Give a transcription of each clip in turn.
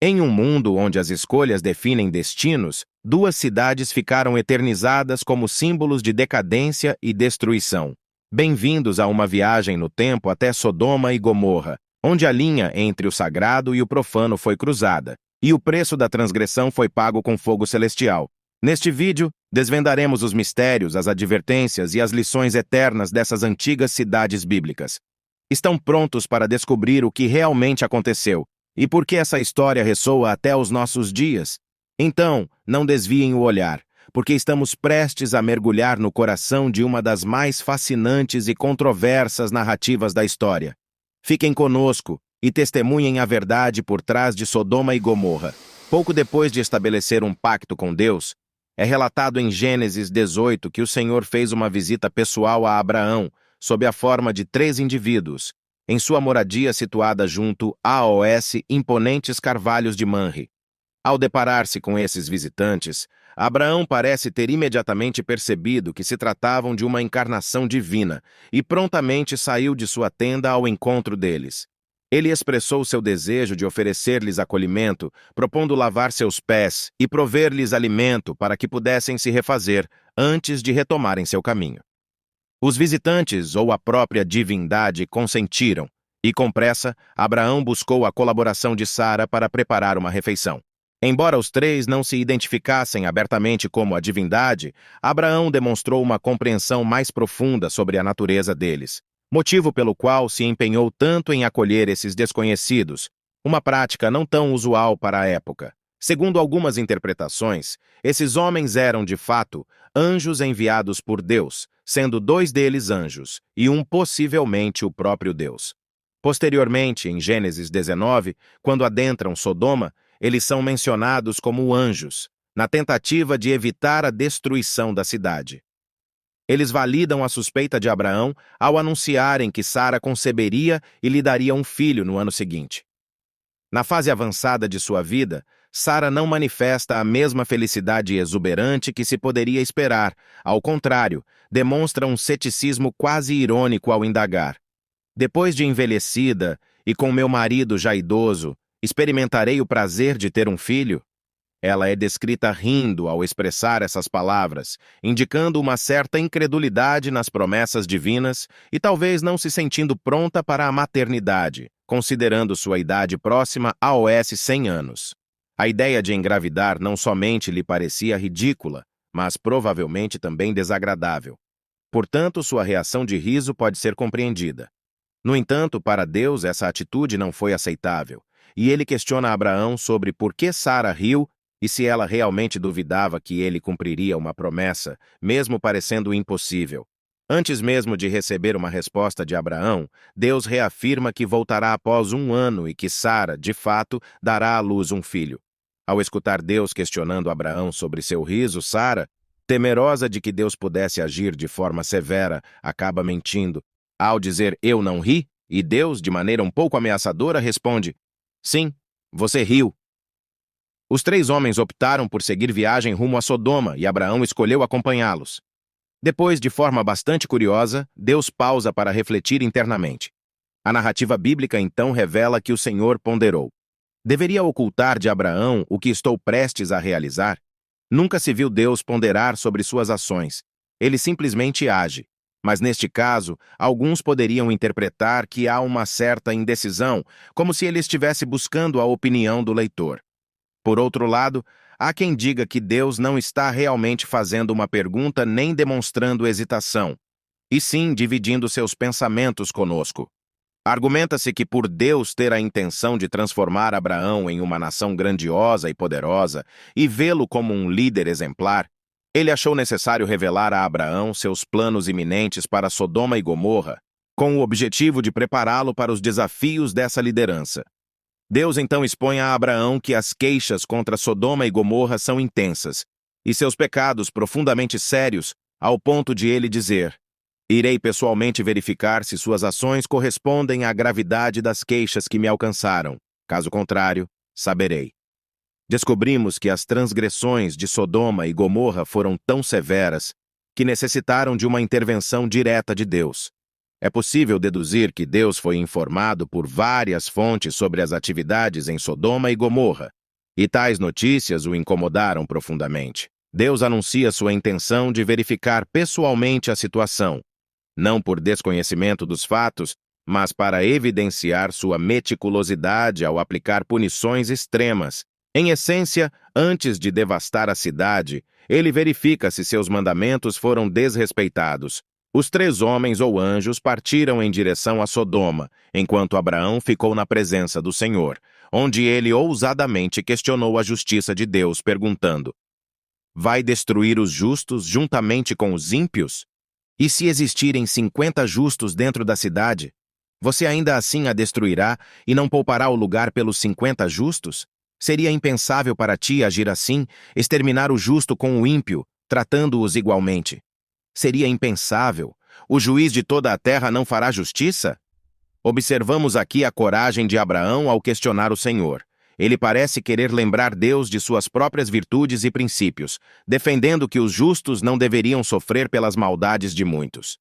Em um mundo onde as escolhas definem destinos, duas cidades ficaram eternizadas como símbolos de decadência e destruição. Bem-vindos a uma viagem no tempo até Sodoma e Gomorra, onde a linha entre o sagrado e o profano foi cruzada, e o preço da transgressão foi pago com fogo celestial. Neste vídeo, desvendaremos os mistérios, as advertências e as lições eternas dessas antigas cidades bíblicas. Estão prontos para descobrir o que realmente aconteceu e por que essa história ressoa até os nossos dias? Então, não desviem o olhar, porque estamos prestes a mergulhar no coração de uma das mais fascinantes e controversas narrativas da história. Fiquem conosco e testemunhem a verdade por trás de Sodoma e Gomorra. Pouco depois de estabelecer um pacto com Deus, é relatado em Gênesis 18 que o Senhor fez uma visita pessoal a Abraão, sob a forma de 3 indivíduos, em sua moradia situada junto aos imponentes carvalhos de Manre. Ao deparar-se com esses visitantes, Abraão parece ter imediatamente percebido que se tratavam de uma encarnação divina e prontamente saiu de sua tenda ao encontro deles. Ele expressou seu desejo de oferecer-lhes acolhimento, propondo lavar seus pés e prover-lhes alimento para que pudessem se refazer antes de retomarem seu caminho. Os visitantes ou a própria divindade consentiram, e com pressa, Abraão buscou a colaboração de Sara para preparar uma refeição. Embora os 3 não se identificassem abertamente como a divindade, Abraão demonstrou uma compreensão mais profunda sobre a natureza deles, motivo pelo qual se empenhou tanto em acolher esses desconhecidos, uma prática não tão usual para a época. Segundo algumas interpretações, esses homens eram, de fato, anjos enviados por Deus, sendo 2 deles anjos, e um possivelmente o próprio Deus. Posteriormente, em Gênesis 19, quando adentram Sodoma, eles são mencionados como anjos, na tentativa de evitar a destruição da cidade. Eles validam a suspeita de Abraão ao anunciarem que Sara conceberia e lhe daria um filho no ano seguinte. Na fase avançada de sua vida, Sara não manifesta a mesma felicidade exuberante que se poderia esperar. Ao contrário, demonstra um ceticismo quase irônico ao indagar: depois de envelhecida e com meu marido já idoso, experimentarei o prazer de ter um filho? Ela é descrita rindo ao expressar essas palavras, indicando uma certa incredulidade nas promessas divinas e talvez não se sentindo pronta para a maternidade, considerando sua idade próxima aos 100 anos. A ideia de engravidar não somente lhe parecia ridícula, mas provavelmente também desagradável. Portanto, sua reação de riso pode ser compreendida. No entanto, para Deus, essa atitude não foi aceitável, e ele questiona Abraão sobre por que Sara riu e se ela realmente duvidava que ele cumpriria uma promessa, mesmo parecendo impossível. Antes mesmo de receber uma resposta de Abraão, Deus reafirma que voltará após 1 ano e que Sara, de fato, dará à luz um filho. Ao escutar Deus questionando Abraão sobre seu riso, Sara, temerosa de que Deus pudesse agir de forma severa, acaba mentindo. Ao dizer "eu não ri", e Deus, de maneira um pouco ameaçadora, responde: "Sim, você riu." Os 3 homens optaram por seguir viagem rumo a Sodoma e Abraão escolheu acompanhá-los. Depois, de forma bastante curiosa, Deus pausa para refletir internamente. A narrativa bíblica então revela que o Senhor ponderou: deveria ocultar de Abraão o que estou prestes a realizar? Nunca se viu Deus ponderar sobre suas ações. Ele simplesmente age. Mas neste caso, alguns poderiam interpretar que há uma certa indecisão, como se ele estivesse buscando a opinião do leitor. Por outro lado, há quem diga que Deus não está realmente fazendo uma pergunta nem demonstrando hesitação, e sim dividindo seus pensamentos conosco. Argumenta-se que por Deus ter a intenção de transformar Abraão em uma nação grandiosa e poderosa e vê-lo como um líder exemplar, ele achou necessário revelar a Abraão seus planos iminentes para Sodoma e Gomorra, com o objetivo de prepará-lo para os desafios dessa liderança. Deus então expõe a Abraão que as queixas contra Sodoma e Gomorra são intensas, e seus pecados profundamente sérios, ao ponto de ele dizer: "Irei pessoalmente verificar se suas ações correspondem à gravidade das queixas que me alcançaram. Caso contrário, saberei." Descobrimos que as transgressões de Sodoma e Gomorra foram tão severas que necessitaram de uma intervenção direta de Deus. É possível deduzir que Deus foi informado por várias fontes sobre as atividades em Sodoma e Gomorra, E tais notícias o incomodaram profundamente. Deus anuncia sua intenção de verificar pessoalmente a situação, não por desconhecimento dos fatos, mas para evidenciar sua meticulosidade ao aplicar punições extremas. Em essência, antes de devastar a cidade, ele verifica se seus mandamentos foram desrespeitados. Os 3 homens ou anjos partiram em direção a Sodoma, enquanto Abraão ficou na presença do Senhor, onde ele ousadamente questionou a justiça de Deus, perguntando: vai destruir os justos juntamente com os ímpios? E se existirem 50 justos dentro da cidade, você ainda assim a destruirá e não poupará o lugar pelos 50 justos? Seria impensável para ti agir assim, exterminar o justo com o ímpio, tratando-os igualmente. Seria impensável. O juiz de toda a terra não fará justiça? Observamos aqui a coragem de Abraão ao questionar o Senhor. Ele parece querer lembrar Deus de suas próprias virtudes e princípios, defendendo que os justos não deveriam sofrer pelas maldades de muitos.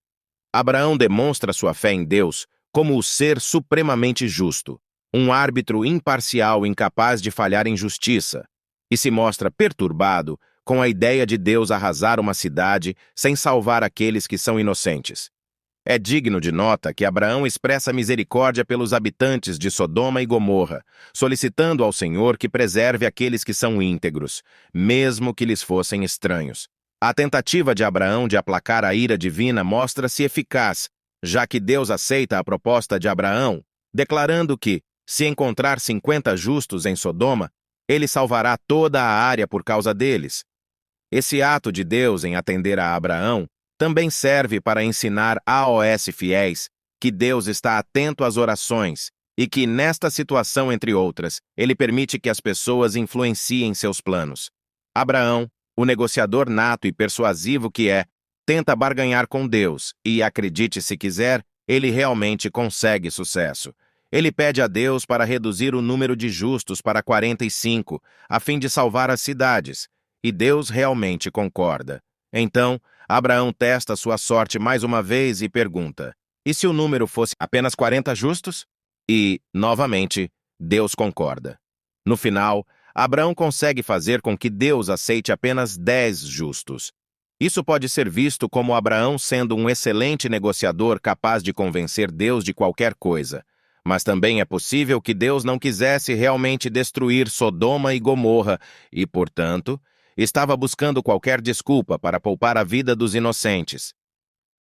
Abraão demonstra sua fé em Deus como o ser supremamente justo, um árbitro imparcial incapaz de falhar em justiça, e se mostra perturbado com a ideia de Deus arrasar uma cidade sem salvar aqueles que são inocentes. É digno de nota que Abraão expressa misericórdia pelos habitantes de Sodoma e Gomorra, solicitando ao Senhor que preserve aqueles que são íntegros, mesmo que lhes fossem estranhos. A tentativa de Abraão de aplacar a ira divina mostra-se eficaz, já que Deus aceita a proposta de Abraão, declarando que, se encontrar 50 justos em Sodoma, ele salvará toda a área por causa deles. Esse ato de Deus em atender a Abraão também serve para ensinar aos fiéis que Deus está atento às orações e que, nesta situação, entre outras, ele permite que as pessoas influenciem seus planos. Abraão, o negociador nato e persuasivo que é, tenta barganhar com Deus e, acredite se quiser, ele realmente consegue sucesso. Ele pede a Deus para reduzir o número de justos para 45, a fim de salvar as cidades, e Deus realmente concorda. Então, Abraão testa sua sorte mais uma vez e pergunta: e se o número fosse apenas 40 justos? E, novamente, Deus concorda. No final, Abraão consegue fazer com que Deus aceite apenas 10 justos. Isso pode ser visto como Abraão sendo um excelente negociador capaz de convencer Deus de qualquer coisa. Mas também é possível que Deus não quisesse realmente destruir Sodoma e Gomorra e, portanto, estava buscando qualquer desculpa para poupar a vida dos inocentes.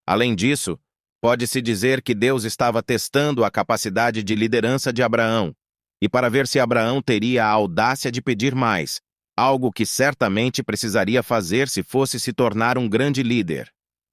Além disso, pode-se dizer que Deus estava testando a capacidade de liderança de Abraão, e para ver se Abraão teria a audácia de pedir mais, algo que certamente precisaria fazer se fosse se tornar um grande líder.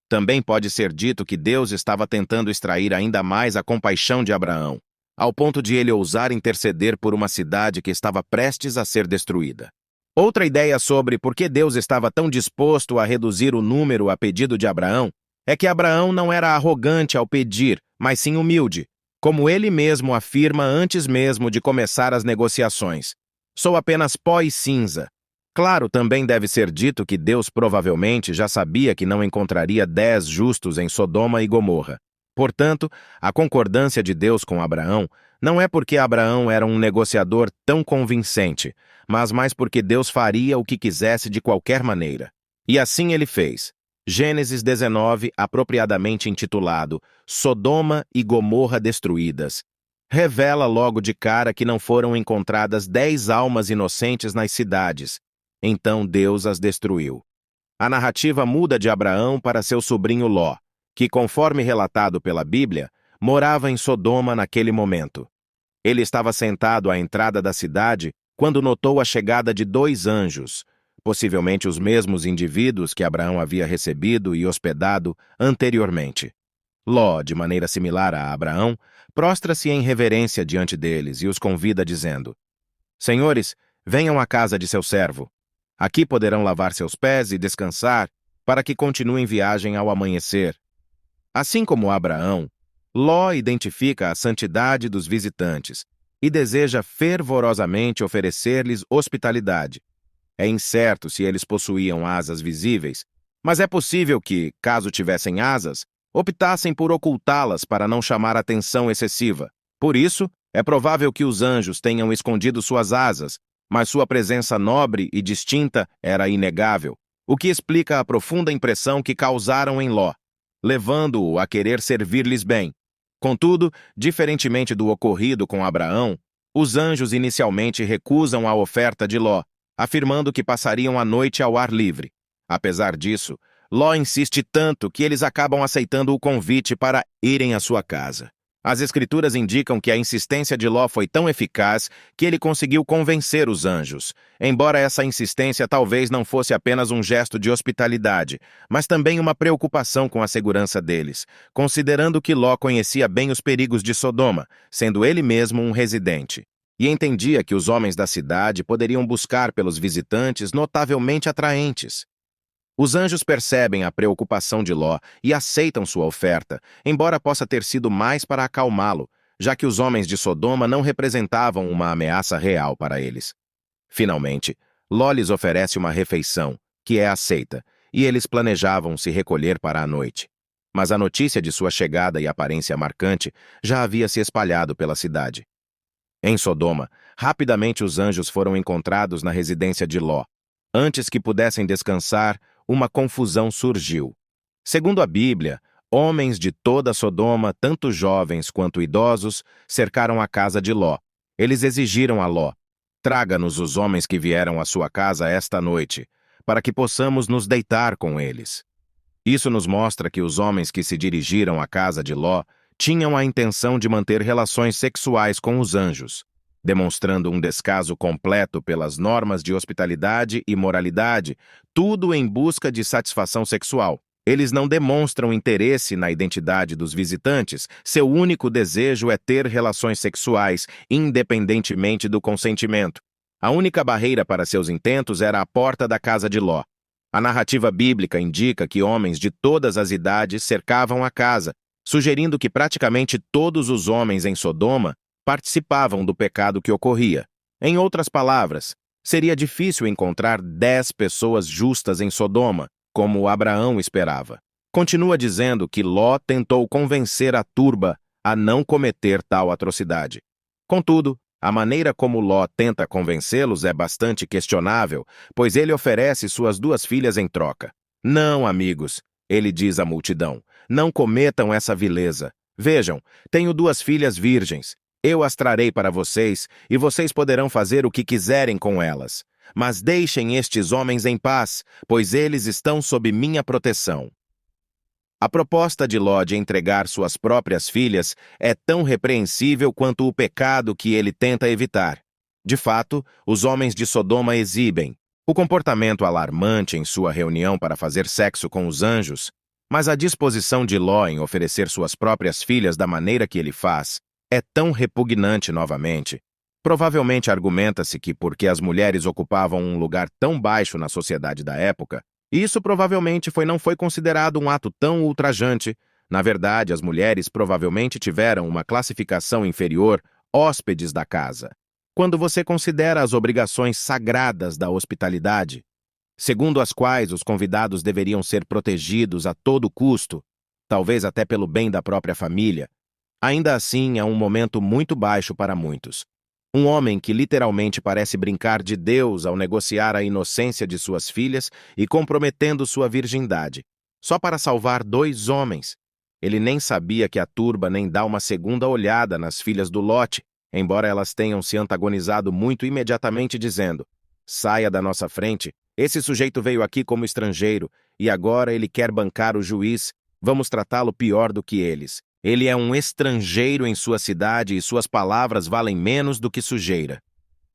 Também pode ser dito que Deus estava tentando extrair ainda mais a compaixão de Abraão, ao ponto de ele ousar interceder por uma cidade que estava prestes a ser destruída. Outra ideia sobre por que Deus estava tão disposto a reduzir o número a pedido de Abraão é que Abraão não era arrogante ao pedir, mas sim humilde, como ele mesmo afirma antes mesmo de começar as negociações. Sou apenas pó e cinza. Claro, também deve ser dito que Deus provavelmente já sabia que não encontraria 10 justos em Sodoma e Gomorra. Portanto, a concordância de Deus com Abraão não é porque Abraão era um negociador tão convincente, mas mais porque Deus faria o que quisesse de qualquer maneira. E assim ele fez. Gênesis 19, apropriadamente intitulado Sodoma e Gomorra destruídas, revela logo de cara que não foram encontradas 10 almas inocentes nas cidades. Então Deus as destruiu. A narrativa muda de Abraão para seu sobrinho Ló, que, conforme relatado pela Bíblia, morava em Sodoma naquele momento. Ele estava sentado à entrada da cidade quando notou a chegada de 2 anjos, possivelmente os mesmos indivíduos que Abraão havia recebido e hospedado anteriormente. Ló, de maneira similar a Abraão, prostra-se em reverência diante deles e os convida dizendo: Senhores, venham à casa de seu servo. Aqui poderão lavar seus pés e descansar, para que continuem viagem ao amanhecer. Assim como Abraão, Ló identifica a santidade dos visitantes e deseja fervorosamente oferecer-lhes hospitalidade. É incerto se eles possuíam asas visíveis, mas é possível que, caso tivessem asas, optassem por ocultá-las para não chamar atenção excessiva. Por isso, é provável que os anjos tenham escondido suas asas, mas sua presença nobre e distinta era inegável, o que explica a profunda impressão que causaram em Ló, levando-o a querer servir-lhes bem. Contudo, diferentemente do ocorrido com Abraão, os anjos inicialmente recusam a oferta de Ló, afirmando que passariam a noite ao ar livre. Apesar disso, Ló insiste tanto que eles acabam aceitando o convite para irem à sua casa. As Escrituras indicam que a insistência de Ló foi tão eficaz que ele conseguiu convencer os anjos, embora essa insistência talvez não fosse apenas um gesto de hospitalidade, mas também uma preocupação com a segurança deles, considerando que Ló conhecia bem os perigos de Sodoma, sendo ele mesmo um residente, e entendia que os homens da cidade poderiam buscar pelos visitantes notavelmente atraentes. Os anjos percebem a preocupação de Ló e aceitam sua oferta, embora possa ter sido mais para acalmá-lo, já que os homens de Sodoma não representavam uma ameaça real para eles. Finalmente, Ló lhes oferece uma refeição, que é aceita, e eles planejavam se recolher para a noite. Mas a notícia de sua chegada e aparência marcante já havia se espalhado pela cidade. Em Sodoma, rapidamente os anjos foram encontrados na residência de Ló. Antes que pudessem descansar, uma confusão surgiu. Segundo a Bíblia, homens de toda Sodoma, tanto jovens quanto idosos, cercaram a casa de Ló. Eles exigiram a Ló: traga-nos os homens que vieram à sua casa esta noite, para que possamos nos deitar com eles. Isso nos mostra que os homens que se dirigiram à casa de Ló tinham a intenção de manter relações sexuais com os anjos, demonstrando um descaso completo pelas normas de hospitalidade e moralidade, tudo em busca de satisfação sexual. Eles não demonstram interesse na identidade dos visitantes, seu único desejo é ter relações sexuais, independentemente do consentimento. A única barreira para seus intentos era a porta da casa de Ló. A narrativa bíblica indica que homens de todas as idades cercavam a casa, sugerindo que praticamente todos os homens em Sodoma participavam do pecado que ocorria. Em outras palavras, seria difícil encontrar 10 pessoas justas em Sodoma, como Abraão esperava. Continua dizendo que Ló tentou convencer a turba a não cometer tal atrocidade. Contudo, a maneira como Ló tenta convencê-los é bastante questionável, pois ele oferece suas 2 filhas em troca. Não, amigos, ele diz à multidão, não cometam essa vileza. Vejam, tenho 2 filhas virgens. Eu as trarei para vocês, e vocês poderão fazer o que quiserem com elas. Mas deixem estes homens em paz, pois eles estão sob minha proteção. A proposta de Ló de entregar suas próprias filhas é tão repreensível quanto o pecado que ele tenta evitar. De fato, os homens de Sodoma exibem o comportamento alarmante em sua reunião para fazer sexo com os anjos, mas a disposição de Ló em oferecer suas próprias filhas da maneira que ele faz é tão repugnante novamente. Provavelmente argumenta-se que porque as mulheres ocupavam um lugar tão baixo na sociedade da época, isso provavelmente não foi considerado um ato tão ultrajante. Na verdade, as mulheres provavelmente tiveram uma classificação inferior, hóspedes da casa. Quando você considera as obrigações sagradas da hospitalidade, segundo as quais os convidados deveriam ser protegidos a todo custo, talvez até pelo bem da própria família, ainda assim é um momento muito baixo para muitos. Um homem que literalmente parece brincar de Deus ao negociar a inocência de suas filhas e comprometendo sua virgindade, só para salvar 2 homens. Ele nem sabia que a turba nem dá uma segunda olhada nas filhas do Lote, embora elas tenham se antagonizado muito imediatamente dizendo: saia da nossa frente, esse sujeito veio aqui como estrangeiro, e agora ele quer bancar o juiz, vamos tratá-lo pior do que eles. Ele é um estrangeiro em sua cidade e suas palavras valem menos do que sujeira.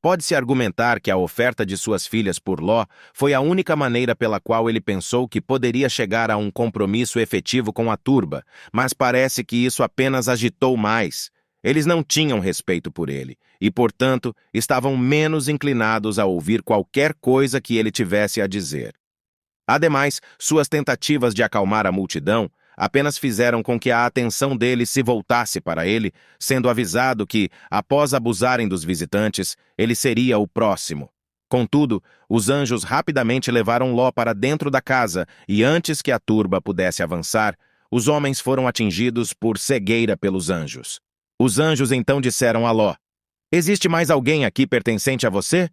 Pode-se argumentar que a oferta de suas filhas por Ló foi a única maneira pela qual ele pensou que poderia chegar a um compromisso efetivo com a turba, mas parece que isso apenas agitou mais. Eles não tinham respeito por ele e, portanto, estavam menos inclinados a ouvir qualquer coisa que ele tivesse a dizer. Ademais, suas tentativas de acalmar a multidão apenas fizeram com que a atenção deles se voltasse para ele, sendo avisado que, após abusarem dos visitantes, ele seria o próximo. Contudo, os anjos rapidamente levaram Ló para dentro da casa e, antes que a turba pudesse avançar, os homens foram atingidos por cegueira pelos anjos. Os anjos então disseram a Ló: existe mais alguém aqui pertencente a você?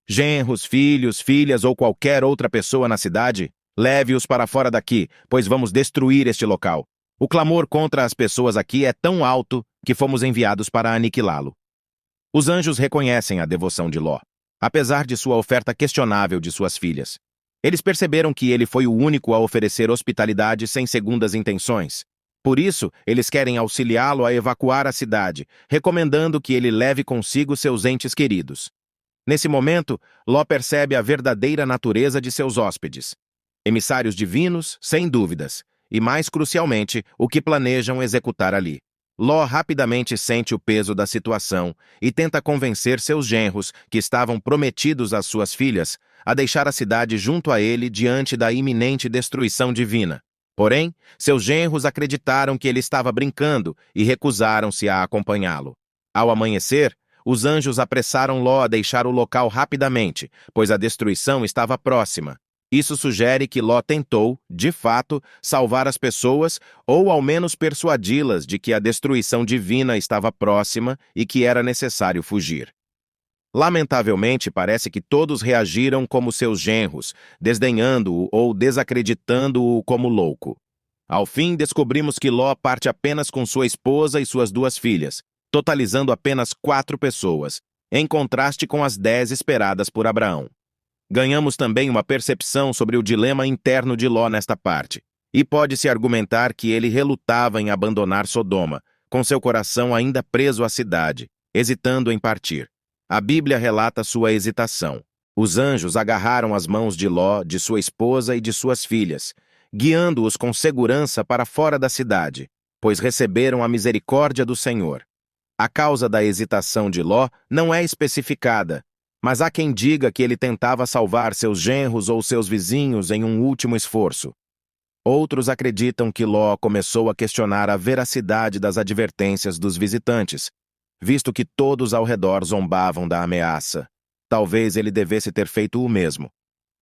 Genros, filhos, filhas ou qualquer outra pessoa na cidade, leve-os para fora daqui, pois vamos destruir este local. O clamor contra as pessoas aqui é tão alto que fomos enviados para aniquilá-lo. Os anjos reconhecem a devoção de Ló, apesar de sua oferta questionável de suas filhas. Eles perceberam que ele foi o único a oferecer hospitalidade sem segundas intenções. Por isso, eles querem auxiliá-lo a evacuar a cidade, recomendando que ele leve consigo seus entes queridos. Nesse momento, Ló percebe a verdadeira natureza de seus hóspedes. Emissários divinos, sem dúvidas, e mais crucialmente, o que planejam executar ali. Ló rapidamente sente o peso da situação e tenta convencer seus genros, que estavam prometidos às suas filhas, a deixar a cidade junto a ele diante da iminente destruição divina. Porém, seus genros acreditaram que ele estava brincando e recusaram-se a acompanhá-lo. Ao amanhecer, os anjos apressaram Ló a deixar o local rapidamente, pois a destruição estava próxima. Isso sugere que Ló tentou, de fato, salvar as pessoas ou ao menos persuadi-las de que a destruição divina estava próxima e que era necessário fugir. Lamentavelmente, parece que todos reagiram como seus genros, desdenhando-o ou desacreditando-o como louco. Ao fim, descobrimos que Ló parte apenas com sua esposa e suas 2 filhas, totalizando apenas 4 pessoas, em contraste com as 10 esperadas por Abraão. Ganhamos também uma percepção sobre o dilema interno de Ló nesta parte, e pode-se argumentar que ele relutava em abandonar Sodoma, com seu coração ainda preso à cidade, hesitando em partir. A Bíblia relata sua hesitação. Os anjos agarraram as mãos de Ló, de sua esposa e de suas filhas, guiando-os com segurança para fora da cidade, pois receberam a misericórdia do Senhor. A causa da hesitação de Ló não é especificada, mas há quem diga que ele tentava salvar seus genros ou seus vizinhos em um último esforço. Outros acreditam que Ló começou a questionar a veracidade das advertências dos visitantes, visto que todos ao redor zombavam da ameaça. Talvez ele devesse ter feito o mesmo.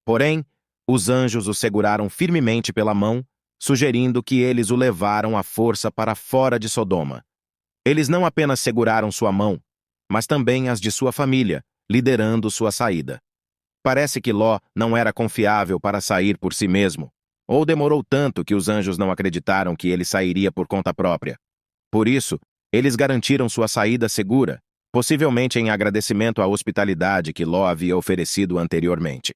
Porém, os anjos o seguraram firmemente pela mão, sugerindo que eles o levaram à força para fora de Sodoma. Eles não apenas seguraram sua mão, mas também as de sua família, liderando sua saída. Parece que Ló não era confiável para sair por si mesmo, ou demorou tanto que os anjos não acreditaram que ele sairia por conta própria. Por isso, eles garantiram sua saída segura, possivelmente em agradecimento à hospitalidade que Ló havia oferecido anteriormente.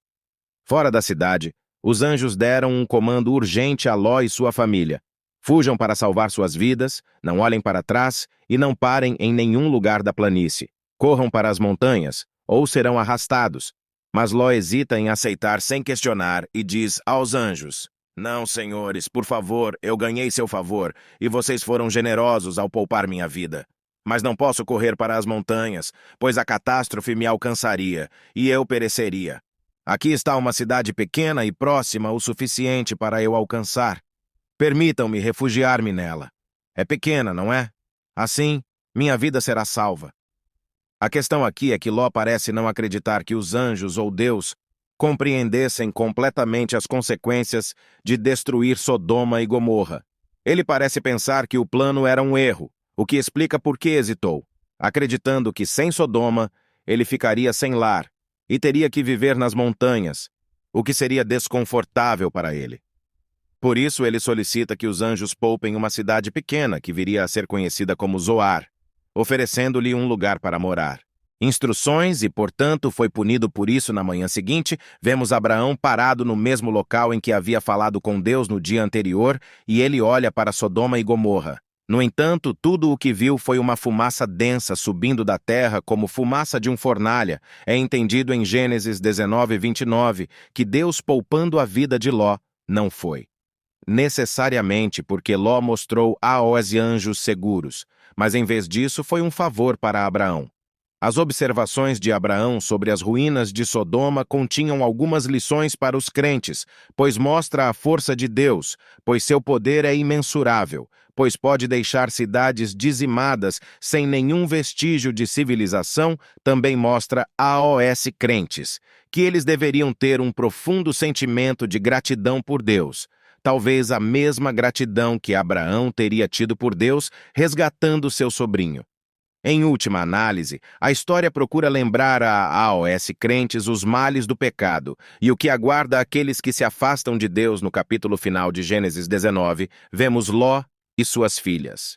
Fora da cidade, os anjos deram um comando urgente a Ló e sua família. Fujam para salvar suas vidas, não olhem para trás e não parem em nenhum lugar da planície. Corram para as montanhas, ou serão arrastados. Mas Ló hesita em aceitar sem questionar e diz aos anjos: "Não, senhores, por favor, eu ganhei seu favor, e vocês foram generosos ao poupar minha vida. Mas não posso correr para as montanhas, pois a catástrofe me alcançaria, e eu pereceria. Aqui está uma cidade pequena e próxima o suficiente para eu alcançar. Permitam-me refugiar-me nela. É pequena, não é? Assim, minha vida será salva." A questão aqui é que Ló parece não acreditar que os anjos ou Deus compreendessem completamente as consequências de destruir Sodoma e Gomorra. Ele parece pensar que o plano era um erro, o que explica por que hesitou, acreditando que sem Sodoma ele ficaria sem lar e teria que viver nas montanhas, o que seria desconfortável para ele. Por isso ele solicita que os anjos poupem uma cidade pequena que viria a ser conhecida como Zoar, oferecendo-lhe um lugar para morar. Instruções e, portanto, foi punido por isso na manhã seguinte. Vemos Abraão parado no mesmo local em que havia falado com Deus no dia anterior, e ele olha para Sodoma e Gomorra. No entanto, tudo o que viu foi uma fumaça densa subindo da terra como fumaça de um fornalha. É entendido em Gênesis 19:29 que Deus, poupando a vida de Ló, não foi necessariamente porque Ló mostrou aos anjos seguros, mas em vez disso foi um favor para Abraão. As observações de Abraão sobre as ruínas de Sodoma continham algumas lições para os crentes, pois mostra a força de Deus, pois seu poder é imensurável, pois pode deixar cidades dizimadas sem nenhum vestígio de civilização. Também mostra aos crentes que eles deveriam ter um profundo sentimento de gratidão por Deus, talvez a mesma gratidão que Abraão teria tido por Deus resgatando seu sobrinho. Em última análise, a história procura lembrar aos crentes os males do pecado e o que aguarda aqueles que se afastam de Deus. No capítulo final de Gênesis 19, vemos Ló e suas filhas.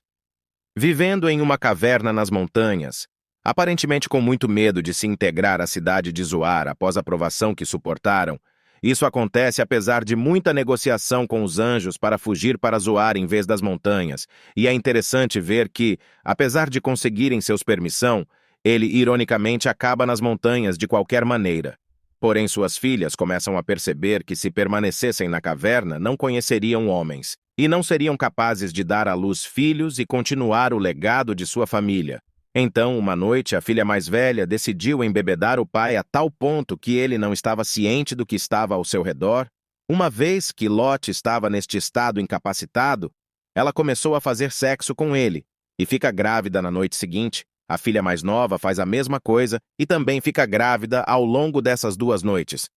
Vivendo em uma caverna nas montanhas, aparentemente com muito medo de se integrar à cidade de Zoar após a provação que suportaram, isso acontece apesar de muita negociação com os anjos para fugir para Zoar em vez das montanhas, e é interessante ver que, apesar de conseguirem seus permissão, ele ironicamente acaba nas montanhas de qualquer maneira. Porém, suas filhas começam a perceber que se permanecessem na caverna, não conheceriam homens, e não seriam capazes de dar à luz filhos e continuar o legado de sua família. Então, uma noite, a filha mais velha decidiu embebedar o pai a tal ponto que ele não estava ciente do que estava ao seu redor. Uma vez que Lot estava neste estado incapacitado, ela começou a fazer sexo com ele e fica grávida na noite seguinte. A filha mais nova faz a mesma coisa e também fica grávida ao longo dessas 2 noites.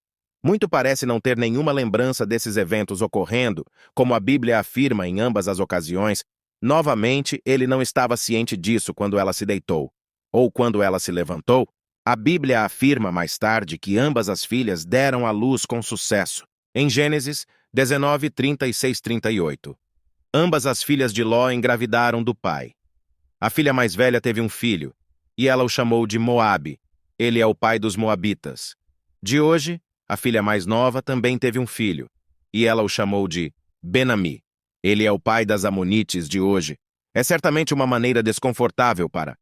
Muito parece não ter nenhuma lembrança desses eventos ocorrendo, como a Bíblia afirma em ambas as ocasiões. Novamente, ele não estava ciente disso quando ela se deitou, ou quando ela se levantou. A Bíblia afirma mais tarde que ambas as filhas deram à luz com sucesso, em Gênesis 19, 36, 38. Ambas as filhas de Ló engravidaram do pai. A filha mais velha teve um filho, e ela o chamou de Moabe. Ele é o pai dos moabitas. De hoje, a filha mais nova também teve um filho, e ela o chamou de Ben-Ami. Ele é o pai das Amonites de hoje. É certamente uma maneira desconfortável para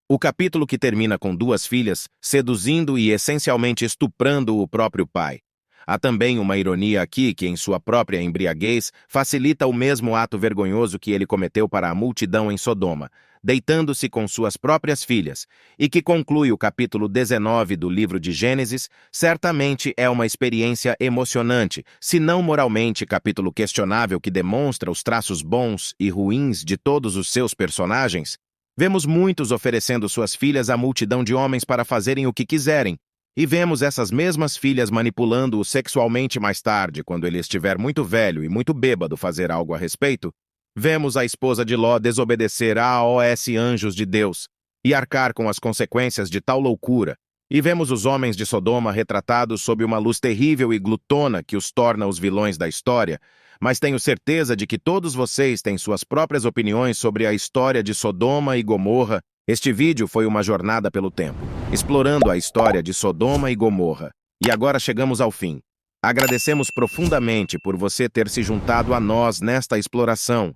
o capítulo que termina com 2 filhas seduzindo e essencialmente estuprando o próprio pai. Há também uma ironia aqui que, em sua própria embriaguez, facilita o mesmo ato vergonhoso que ele cometeu para a multidão em Sodoma, deitando-se com suas próprias filhas, e que conclui o capítulo 19 do livro de Gênesis. Certamente é uma experiência emocionante, se não moralmente capítulo questionável que demonstra os traços bons e ruins de todos os seus personagens. Vemos muitos oferecendo suas filhas à multidão de homens para fazerem o que quiserem, e vemos essas mesmas filhas manipulando-o sexualmente mais tarde, quando ele estiver muito velho e muito bêbado fazer algo a respeito. Vemos a esposa de Ló desobedecer aos anjos de Deus e arcar com as consequências de tal loucura. E vemos os homens de Sodoma retratados sob uma luz terrível e glutona que os torna os vilões da história. Mas tenho certeza de que todos vocês têm suas próprias opiniões sobre a história de Sodoma e Gomorra. Este vídeo foi uma jornada pelo tempo, explorando a história de Sodoma e Gomorra. E agora chegamos ao fim. Agradecemos profundamente por você ter se juntado a nós nesta exploração.